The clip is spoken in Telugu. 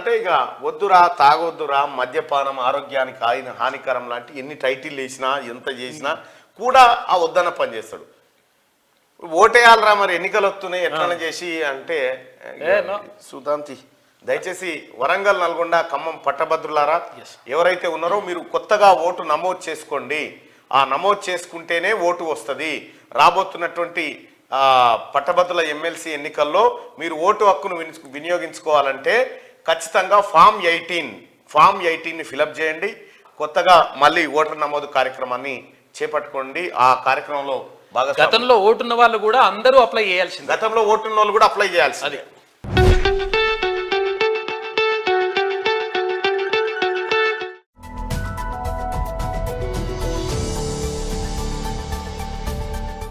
అంటే ఇక వద్దురా తాగొద్దురా మద్యపానం ఆరోగ్యానికి హానికరం లాంటి ఎన్ని టైటిల్ వేసినా ఎంత చేసినా కూడా ఆ వద్దన్న పని చేస్తాడు. ఓటేయాలరా మరి ఎన్నికలు వస్తున్నాయి ఎట్లా చేసి అంటే సుధాంతి దయచేసి వరంగల్ నల్గొండ ఖమ్మం పట్టభద్రులారా ఎవరైతే ఉన్నారో మీరు కొత్తగా ఓటు నమోదు చేసుకోండి. ఆ నమోదు చేసుకుంటేనే ఓటు వస్తుంది. రాబోతున్నటువంటి పట్టభద్రుల ఎమ్మెల్సీ ఎన్నికల్లో మీరు ఓటు హక్కును వినియోగించుకోవాలంటే ఖచ్చితంగా ఫామ్ 18ని ఫిలప్ చేయండి. కొత్తగా మళ్ళీ ఓటర్ నమోదు కార్యక్రమాన్ని చేపట్టుకోండి. ఆ కార్యక్రమంలో గతంలో ఓటున్న వాళ్ళు కూడా అందరూ అప్లై చేయాల్సింది. గతంలో ఓటున్న వాళ్ళు కూడా అప్లై చేయాల్సింది.